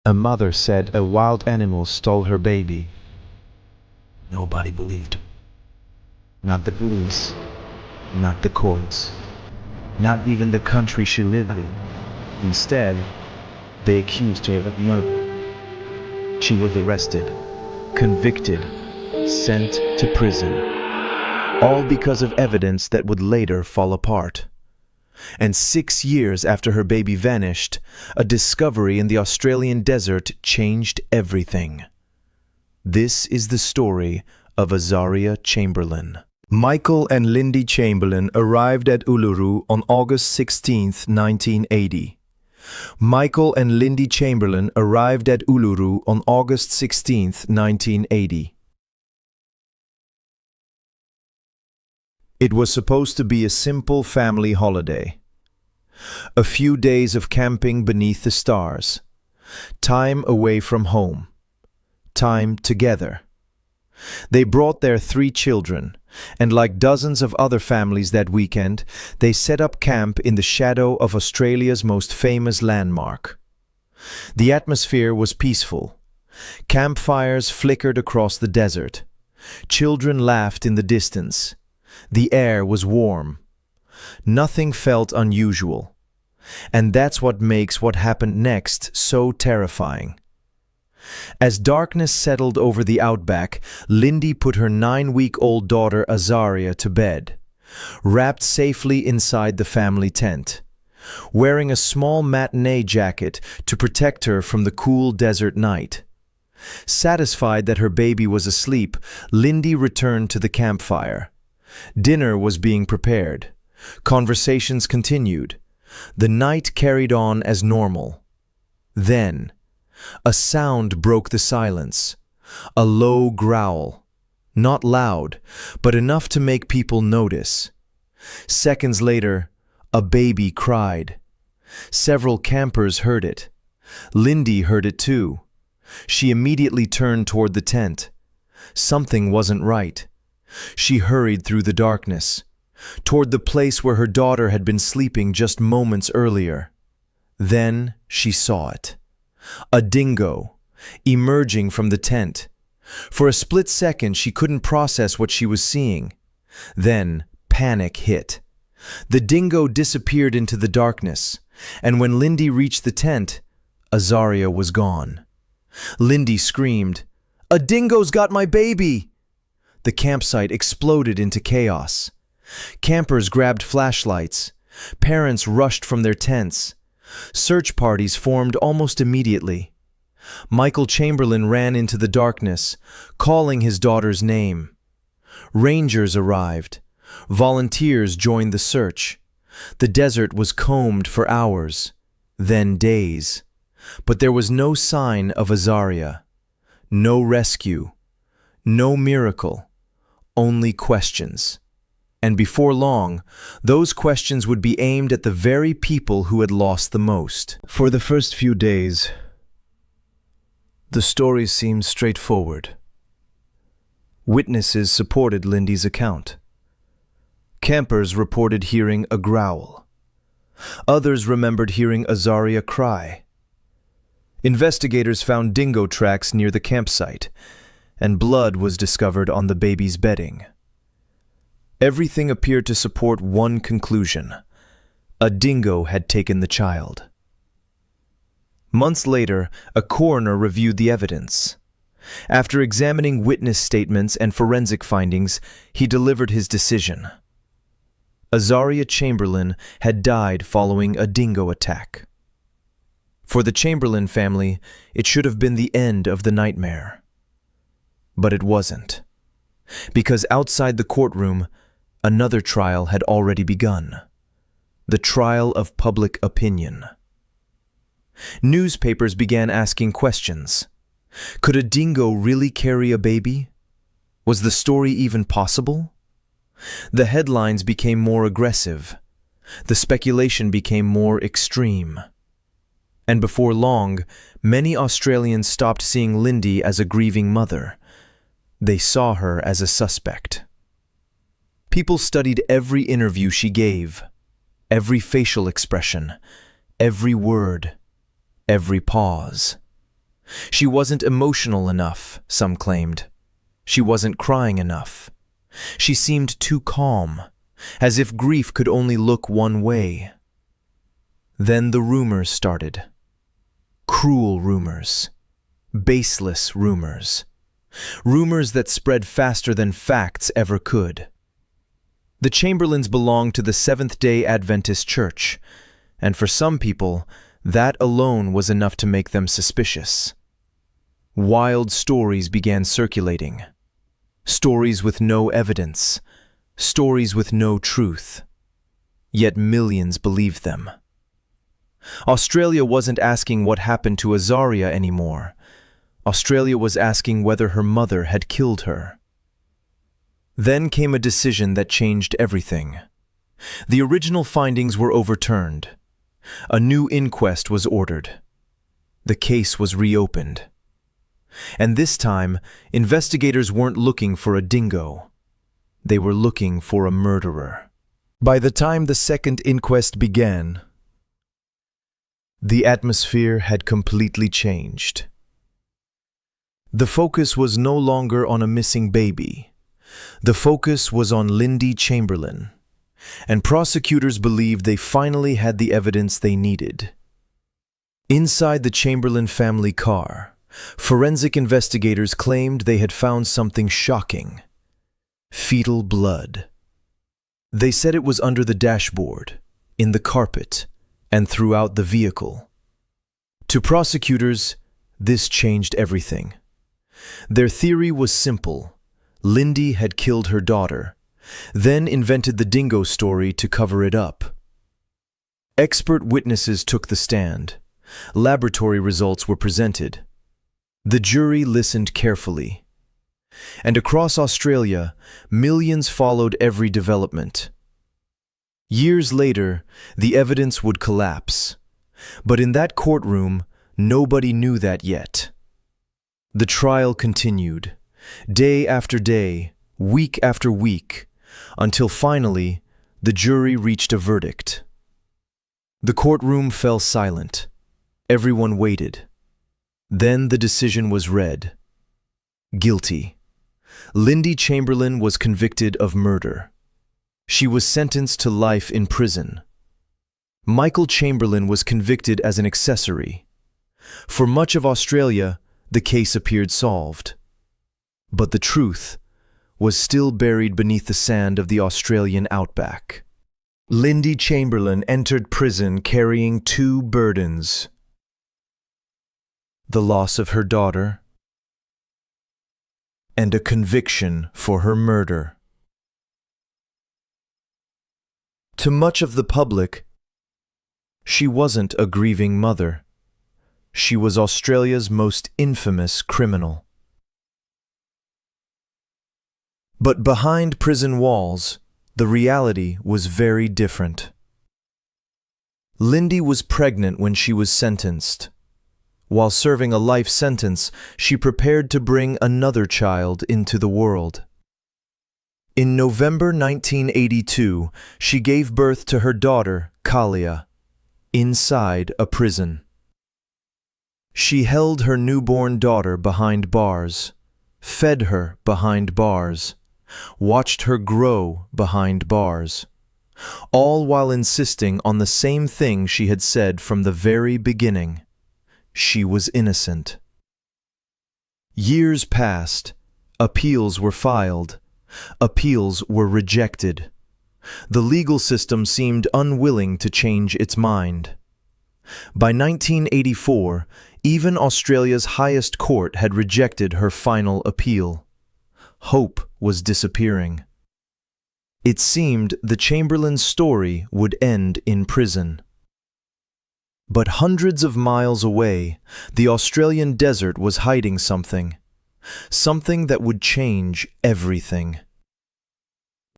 A mother said a wild animal stole her baby. Nobody believed. Not the police, not the courts, not even the country she lived in. Instead, they accused her of murder. She was arrested, convicted, sent to prison, all because of evidence that would later fall apart. And 6 years after her baby vanished, a discovery in the Australian desert changed everything. This is the story of Azaria Chamberlain. Michael and Lindy Chamberlain arrived at Uluru on August 16, 1980. Michael and Lindy Chamberlain arrived at Uluru on August 16, 1980. It was supposed to be a simple family holiday. A few days of camping beneath the stars. Time away from home. Time together. They brought their 3 children, and like dozens of other families that weekend, they set up camp in the shadow of Australia's most famous landmark. The atmosphere was peaceful. Campfires flickered across the desert. Children laughed in the distance. The air was warm. Nothing felt unusual. And that's what makes what happened next so terrifying. As darkness settled over the Outback, Lindy put her 9-week-old daughter Azaria to bed, wrapped safely inside the family tent, wearing a small matinee jacket to protect her from the cool desert night. Satisfied that her baby was asleep, Lindy returned to the campfire. Dinner was being prepared. Conversations continued. The night carried on as normal. Then, a sound broke the silence. A low growl. Not loud, but enough to make people notice. Seconds later, a baby cried. Several campers heard it. Lindy heard it too. She immediately turned toward the tent. Something wasn't right. She hurried through the darkness, toward the place where her daughter had been sleeping just moments earlier. Then she saw it. A dingo, emerging from the tent. For a split second she couldn't process what she was seeing. Then panic hit. The dingo disappeared into the darkness, and when Lindy reached the tent, Azaria was gone. Lindy screamed, "A dingo's got my baby!" The campsite exploded into chaos. Campers grabbed flashlights. Parents rushed from their tents. Search parties formed almost immediately. Michael Chamberlain ran into the darkness, calling his daughter's name. Rangers arrived. Volunteers joined the search. The desert was combed for hours, then days. But there was no sign of Azaria. No rescue. No miracle. Only questions. And before long, those questions would be aimed at the very people who had lost the most. For the first few days, the story seemed straightforward. Witnesses supported Lindy's account. Campers reported hearing a growl. Others remembered hearing Azaria cry. Investigators found dingo tracks near the campsite, and blood was discovered on the baby's bedding. Everything appeared to support one conclusion. A dingo had taken the child. Months later, a coroner reviewed the evidence. After examining witness statements and forensic findings, he delivered his decision. Azaria Chamberlain had died following a dingo attack. For the Chamberlain family, it should have been the end of the nightmare. But it wasn't. Because outside the courtroom, another trial had already begun. The trial of public opinion. Newspapers began asking questions. Could a dingo really carry a baby? Was the story even possible? The headlines became more aggressive. The speculation became more extreme. And before long, many Australians stopped seeing Lindy as a grieving mother. They saw her as a suspect. People studied every interview she gave, every facial expression, every word, every pause. She wasn't emotional enough, some claimed. She wasn't crying enough. She seemed too calm, as if grief could only look one way. Then the rumors started. Cruel rumors. Baseless rumors. Rumors that spread faster than facts ever could. The Chamberlains belonged to the Seventh-day Adventist Church, and for some people, that alone was enough to make them suspicious. Wild stories began circulating. Stories with no evidence. Stories with no truth. Yet millions believed them. Australia wasn't asking what happened to Azaria anymore. Australia was asking whether her mother had killed her. Then came a decision that changed everything. The original findings were overturned. A new inquest was ordered. The case was reopened. And this time, investigators weren't looking for a dingo. They were looking for a murderer. By the time the second inquest began, the atmosphere had completely changed. The focus was no longer on a missing baby. The focus was on Lindy Chamberlain, and prosecutors believed they finally had the evidence they needed. Inside the Chamberlain family car, forensic investigators claimed they had found something shocking: fetal blood. They said it was under the dashboard, in the carpet, and throughout the vehicle. To prosecutors, this changed everything. Their theory was simple. Lindy had killed her daughter, then invented the Dingo story to cover it up. Expert witnesses took the stand. Laboratory results were presented. The jury listened carefully. And across Australia, millions followed every development. Years later, the evidence would collapse. But in that courtroom, nobody knew that yet. The trial continued, day after day, week after week, until finally, the jury reached a verdict. The courtroom fell silent. Everyone waited. Then the decision was read. Guilty. Lindy Chamberlain was convicted of murder. She was sentenced to life in prison. Michael Chamberlain was convicted as an accessory. For much of Australia, the case appeared solved. But the truth was still buried beneath the sand of the Australian outback. Lindy Chamberlain entered prison carrying two burdens: the loss of her daughter and a conviction for her murder. To much of the public, she wasn't a grieving mother. She was Australia's most infamous criminal. But behind prison walls, the reality was very different. Lindy was pregnant when she was sentenced. While serving a life sentence, she prepared to bring another child into the world. In November 1982, she gave birth to her daughter, Kalia, inside a prison. She held her newborn daughter behind bars, fed her behind bars, watched her grow behind bars, all while insisting on the same thing she had said from the very beginning: she was innocent. Years passed. Appeals were filed. Appeals were rejected. The legal system seemed unwilling to change its mind. By 1984, even Australia's highest court had rejected her final appeal. Hope was disappearing. It seemed the Chamberlain's story would end in prison. But hundreds of miles away, the Australian desert was hiding something. Something that would change everything.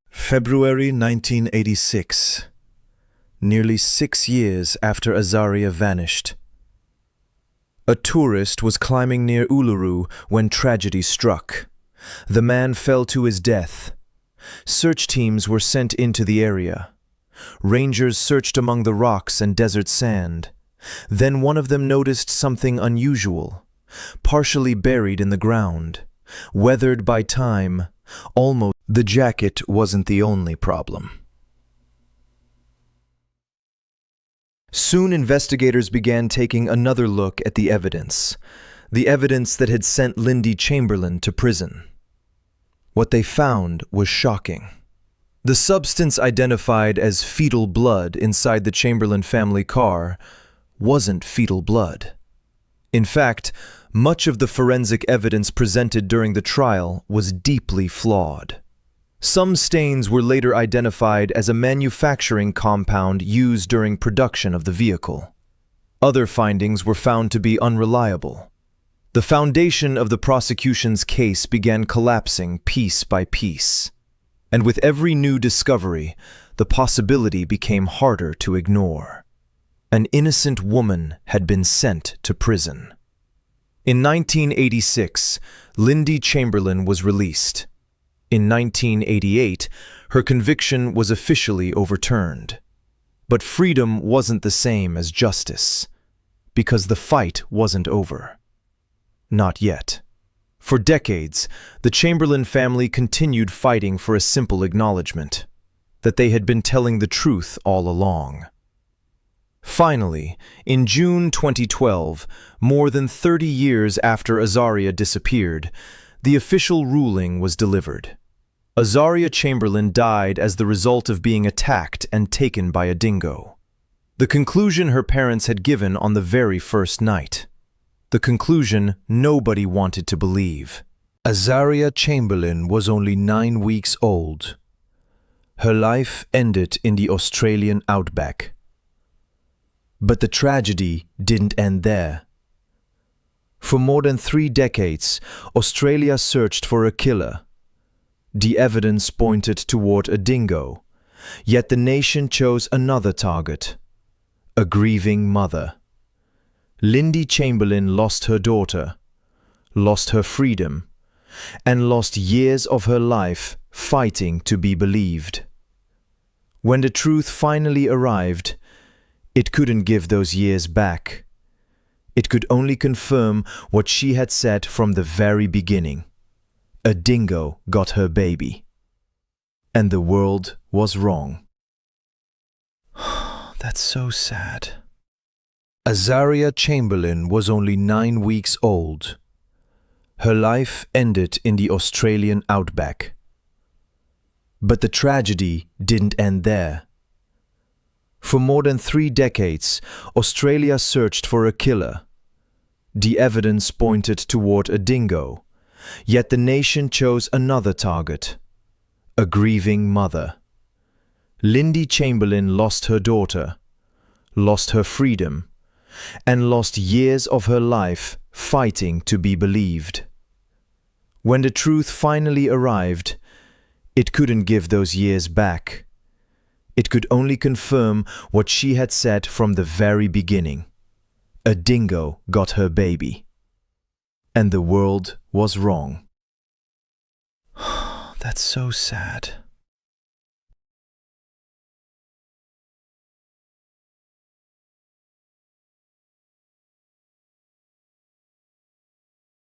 February 1986. Nearly 6 years after Azaria vanished. A tourist was climbing near Uluru when tragedy struck. The man fell to his death. Search teams were sent into the area. Rangers searched among the rocks and desert sand. Then one of them noticed something unusual. partially buried in the ground, weathered by time, almost. The jacket wasn't the only problem. Soon investigators began taking another look at the evidence that had sent Lindy Chamberlain to prison. What they found was shocking. The substance identified as fetal blood inside the Chamberlain family car wasn't fetal blood. In fact, much of the forensic evidence presented during the trial was deeply flawed. Some stains were later identified as a manufacturing compound used during production of the vehicle. Other findings were found to be unreliable. The foundation of the prosecution's case began collapsing piece by piece. And with every new discovery, the possibility became harder to ignore. An innocent woman had been sent to prison. In 1986, Lindy Chamberlain was released. In 1988, her conviction was officially overturned. But freedom wasn't the same as justice, because the fight wasn't over. Not yet. For decades, the Chamberlain family continued fighting for a simple acknowledgement that they had been telling the truth all along. Finally, in June 2012, more than 30 years after Azaria disappeared, the official ruling was delivered. Azaria Chamberlain died as the result of being attacked and taken by a dingo. The conclusion her parents had given on the very first night. The conclusion nobody wanted to believe. Azaria Chamberlain was only 9 weeks old. Her life ended in the Australian Outback. But the tragedy didn't end there. For more than 3 decades, Australia searched for a killer. The evidence pointed toward a dingo, yet the nation chose another target, a grieving mother. Lindy Chamberlain lost her daughter, lost her freedom, and lost years of her life fighting to be believed. When the truth finally arrived, it couldn't give those years back. It could only confirm what she had said from the very beginning. A dingo got her baby. And the world was wrong. That's so sad. Azaria Chamberlain was only 9 weeks old. Her life ended in the Australian Outback. But the tragedy didn't end there. For more than 3 decades, Australia searched for a killer. The evidence pointed toward a dingo, yet the nation chose another target, a grieving mother. Lindy Chamberlain lost her daughter, lost her freedom, and lost years of her life fighting to be believed. When the truth finally arrived, it couldn't give those years back. It could only confirm what she had said from the very beginning. A dingo got her baby. And the world was wrong. That's so sad.